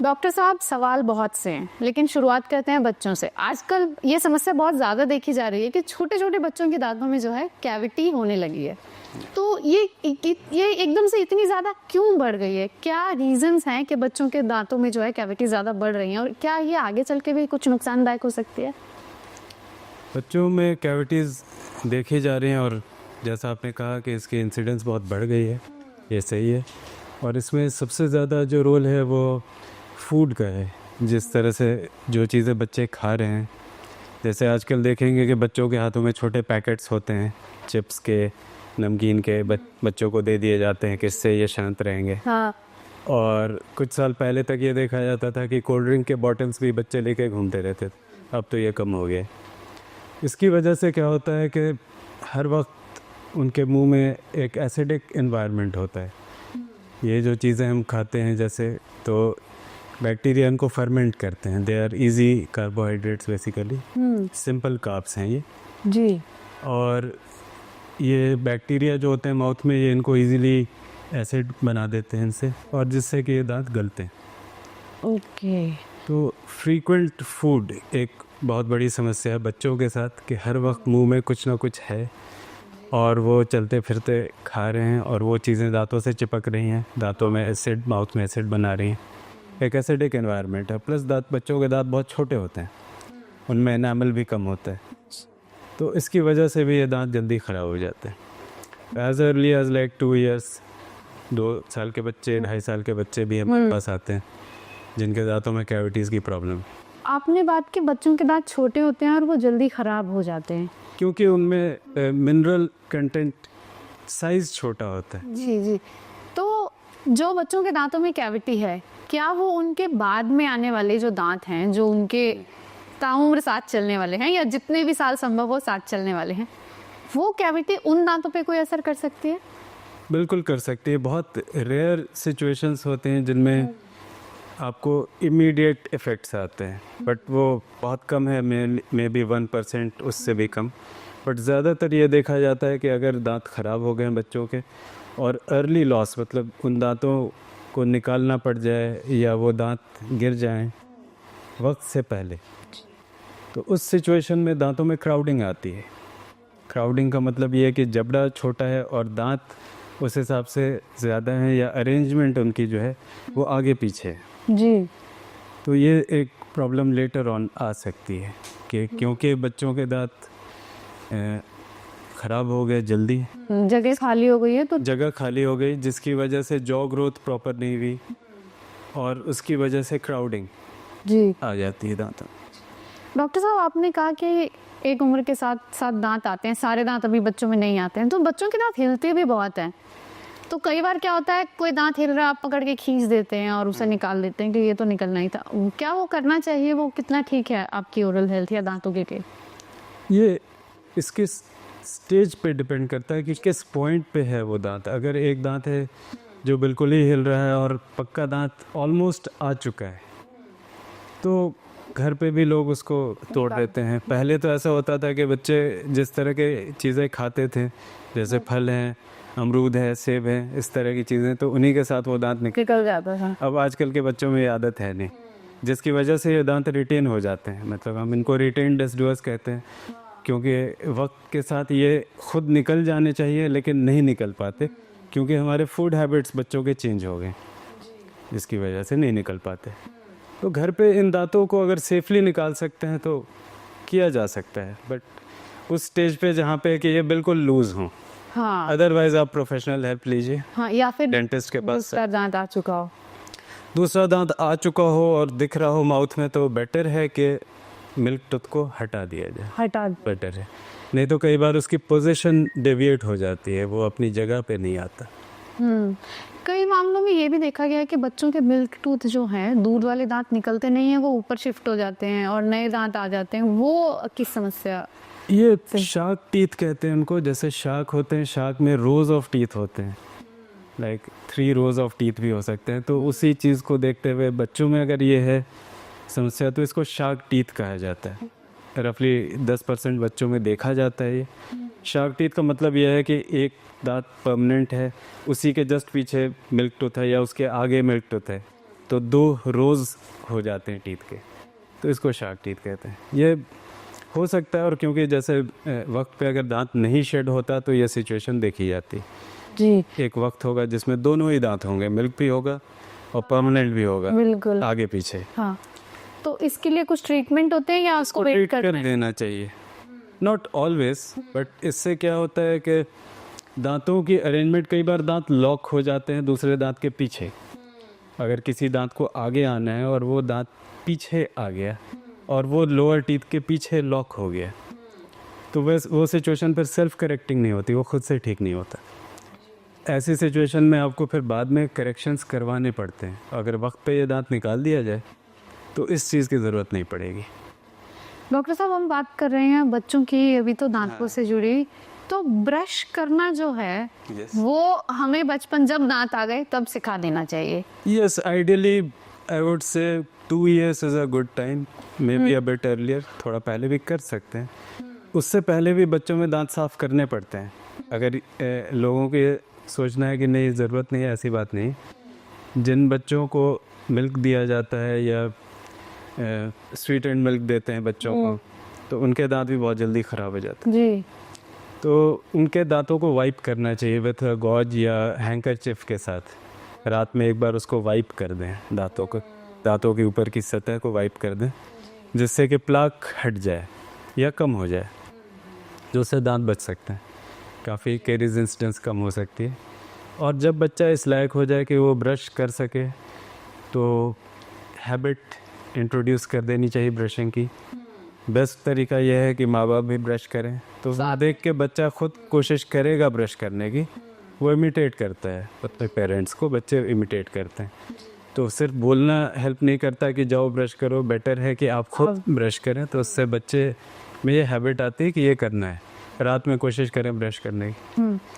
Doctor साहब, सवाल बहुत से हैं, लेकिन शुरुआत करते हैं बच्चों से। आजकल ये समस्या बहुत ज़्यादा देखी जा रही है कि छोटे छोटे बच्चों के दांतों में जो है कैविटी होने लगी है। तो ये एकदम से इतनी ज़्यादा क्यों बढ़ गई है? क्या रीजंस हैं कि बच्चों के दांतों में जो है कैविटी ज़्यादा बढ़ रही हैं, और क्या ये आगे चल के भी कुछ नुकसानदायक हो सकती है? बच्चों में कैविटीज़ देखी जा रही हैं, और जैसा आपने कहा कि इसकी इंसिडेंस बहुत बढ़ गई है, ये सही है। और इसमें सबसे ज़्यादा जो रोल है वो फूड का है। जिस तरह से जो चीज़ें बच्चे खा रहे हैं, जैसे आजकल देखेंगे कि बच्चों के हाथों में छोटे पैकेट्स होते हैं चिप्स के, नमकीन के, बच्चों को दे दिए जाते हैं कि इससे ये शांत रहेंगे। हाँ। और कुछ साल पहले तक ये देखा जाता था कि कोल्ड ड्रिंक के बॉटल्स भी बच्चे लेके घूमते रहते थे। अब तो ये कम हो गया। इसकी वजह से क्या होता है कि हर वक्त उनके मुंह में एक एसिडिक एनवायरनमेंट होता है। ये जो चीज़ें हम खाते हैं, जैसे तो बैक्टीरिया इनको फर्मेंट करते हैं। They are easy carbohydrates, basically simple carbs हैं ये जी। और ये बैक्टीरिया जो होते हैं माउथ में, ये इनको इजीली एसिड बना देते हैं इनसे, और जिससे कि ये दांत गलते हैं। ओके। तो फ्रीक्वेंट फूड एक बहुत बड़ी समस्या है बच्चों के साथ, कि हर वक्त मुंह में कुछ ना कुछ है और वो चलते फिरते खा रहे हैं, और वो चीज़ें दांतों से चिपक रही हैं, दांतों में एसिड, माउथ में एसिड बना रही हैं। एक एसिडिक एनवायरनमेंट है। प्लस बच्चों के दांत बहुत छोटे होते हैं, उनमें एनामल भी कम होता है, तो इसकी वजह से भी ये दांत जल्दी ख़राब हो जाते हैं। As early as like 2 years, 2 साल के बच्चे, 2.5 साल के बच्चे भी हमारे पास आते हैं जिनके दांतों में कैविटीज़ की प्रॉब्लम। आपने बात की बच्चों के दांत छोटे होते हैं और वो जल्दी ख़राब हो जाते हैं, क्योंकि उनमें मिनरल कंटेंट, साइज़ छोटा होता है। जी जी। तो जो बच्चों के दांतों में कैविटी है, क्या वो उनके बाद में आने वाले जो दांत हैं, जो उनके ताउम्र साथ चलने वाले हैं, या जितने भी साल संभव हो साथ चलने वाले हैं, वो कैविटी उन दांतों पे कोई असर कर सकती है? बिल्कुल कर सकती है। बहुत रेयर सिचुएशंस होते हैं जिनमें आपको इमीडिएट इफ़ेक्ट्स आते हैं, बट वो बहुत कम है, मे बी 1%, उससे भी कम। बट ज़्यादातर ये देखा जाता है कि अगर दांत ख़राब हो गए हैं बच्चों के, और अर्ली लॉस, मतलब उन दांतों को निकालना पड़ जाए या वो दांत गिर जाएं वक्त से पहले, तो उस सिचुएशन में दांतों में क्राउडिंग आती है। क्राउडिंग का मतलब ये है कि जबड़ा छोटा है और दांत उस हिसाब से ज़्यादा हैं, या अरेंजमेंट उनकी जो है वो आगे पीछे है जी। तो ये एक प्रॉब्लम लेटर ऑन आ सकती है कि क्योंकि बच्चों के दांत ख़राब हो गए जल्दी, जगह खाली हो गई है, तो जगह खाली हो गई, जिसकी वजह से जॉ ग्रोथ प्रॉपर नहीं हुई, और उसकी वजह से क्राउडिंग जी आ जाती है दांतों। डॉक्टर साहब, आपने कहा कि एक उम्र के साथ साथ दांत आते हैं, सारे दांत अभी बच्चों में नहीं आते हैं, तो बच्चों के दांत हिलते भी बहुत हैं। तो कई बार क्या होता है, कोई दांत हिल रहा है, आप पकड़ के खींच देते हैं और उसे निकाल देते हैं कि ये तो निकलना ही था। क्या वो करना चाहिए? वो कितना ठीक है आपकी ओरल हेल्थ या दांतों के? ये इसके स्टेज पे डिपेंड करता है कि किस पॉइंट पे है वो दांत। अगर एक दांत है जो बिल्कुल ही हिल रहा है और पक्का दांत ऑलमोस्ट आ चुका है, तो घर पे भी लोग उसको तोड़ देते हैं। पहले तो ऐसा होता था कि बच्चे जिस तरह के चीज़ें खाते थे, जैसे फल हैं, अमरूद है, सेब है, इस तरह की चीज़ें, तो उन्हीं के साथ वो दांत निकल जाता था। अब आजकल के बच्चों में ये आदत है नहीं, जिसकी वजह से ये दांत रिटेन हो जाते हैं। मतलब हम इनको रिटेन डेसिडुअस कहते हैं, क्योंकि वक्त के साथ ये खुद निकल जाने चाहिए लेकिन नहीं निकल पाते, क्योंकि हमारे फूड हैबिट्स बच्चों के चेंज हो गए, जिसकी वजह से नहीं निकल पाते। तो घर पे इन दांतों को अगर सेफली निकाल सकते हैं तो किया जा सकता है, बट उस स्टेज पे जहाँ पे कि ये बिल्कुल लूज़ हों। हाँ। अदरवाइज आप प्रोफेशनल हेल्प लीजिए। हाँ, या फिर डेंटिस्ट के पास। दूसरा दांत आ चुका हो, दूसरा दांत आ चुका हो और दिख रहा हो माउथ में, तो बेटर है कि मिल्क टूथ को हटा दिया जाए, बेटर है। नहीं तो कई बार उसकी पोजीशन डेविएट हो जाती है, वो अपनी जगह पे नहीं आता। कई मामलों में ये भी देखा गया है कि बच्चों के मिल्क टूथ जो हैं, दूध वाले दांत निकलते नहीं हैं, वो ऊपर शिफ्ट हो जाते हैं और नए दांत आ जाते हैं। वो किस समस्या? ये शार्क टीथ कहते हैं उनको। जैसे शार्क होते हैं, शार्क में रोज ऑफ टीथ होते हैं, लाइक 3 rows ऑफ टीथ भी हो सकते हैं। तो उसी चीज़ को देखते हुए बच्चों में अगर ये है समस्या, तो इसको शार्क टीथ कहा जाता है। रफली 10% बच्चों में देखा जाता है ये। शार्क टीथ का मतलब यह है कि एक दांत परमानेंट है, उसी के जस्ट पीछे मिल्क टूथ है या उसके आगे मिल्क टूथ है, तो 2 रोज़ हो जाते हैं टीथ के, तो इसको शार्क टीथ कहते हैं। ये हो सकता है, और क्योंकि जैसे वक्त पे अगर दांत नहीं शेड होता तो ये सिचुएशन देखी जाती। जी एक वक्त होगा जिसमें दोनों ही दांत होंगे, मिल्क भी होगा और परमानेंट भी होगा, बिल्कुल। आगे पीछे। हाँ, तो इसके लिए कुछ ट्रीटमेंट होते हैं या उसको वेट ट्रीट करना कर है? देना चाहिए, नॉट ऑलवेज, बट इससे क्या होता है कि दांतों की अरेंजमेंट, कई बार दांत लॉक हो जाते हैं दूसरे दांत के पीछे। अगर किसी दांत को आगे आना है और वो दांत पीछे आ गया और वो लोअर टीथ के पीछे लॉक हो गया, तो वो सिचुएशन फिर सेल्फ करेक्टिंग नहीं होती, वो खुद से ठीक नहीं होता। ऐसी सिचुएशन में आपको फिर बाद में करेक्शंस करवाने पड़ते हैं। अगर वक्त पे ये दांत निकाल दिया जाए तो इस चीज़ की ज़रूरत नहीं पड़ेगी। डॉक्टर साहब, हम बात कर रहे हैं बच्चों की, अभी तो दांतों से जुड़ी, तो ब्रश करना जो है वो हमें बचपन जब दांत आ गए तब सिखा देना चाहिए। Yes, ideally I would say 2 years is a good time, may be a bit earlier, थोड़ा पहले भी कर सकते हैं। उससे पहले भी बच्चों में दांत साफ करने पड़ते हैं। अगर लोगों को ये सोचना है कि नहीं ज़रूरत नहीं है, ऐसी बात नहीं। जिन बच्चों को मिल्क दिया जाता है या स्वीट एंड मिल्क देते हैं बच्चों को, तो उनके दांत भी बहुत जल्दी ख़राब हो जाते हैं। जी, तो उनके दांतों को वाइप करना चाहिए विथ गॉज या हैंकरचिफ के साथ। रात में एक बार उसको वाइप कर दें, दांतों के ऊपर की सतह को वाइप कर दें, जिससे कि प्लाक हट जाए या कम हो जाए, जो उससे दांत बच सकते हैं। काफ़ी कैरीज इंसिडेंस कम हो सकती है। और जब बच्चा इस लायक हो जाए कि वो ब्रश कर सके, तो हैबिट इंट्रोड्यूस कर देनी चाहिए ब्रशिंग की। बेस्ट तरीका यह है कि माँ बाप भी ब्रश करें, तो देख के बच्चा खुद कोशिश करेगा ब्रश करने की, वो इमिटेट करता है अपने पेरेंट्स को, बच्चे इमिटेट करते हैं। तो सिर्फ बोलना हेल्प नहीं करता कि जाओ ब्रश करो, बेटर है कि आप खुद ब्रश करें, तो उससे बच्चे में ये हैबिट आती है कि ये करना है। रात में कोशिश करें ब्रश करने की।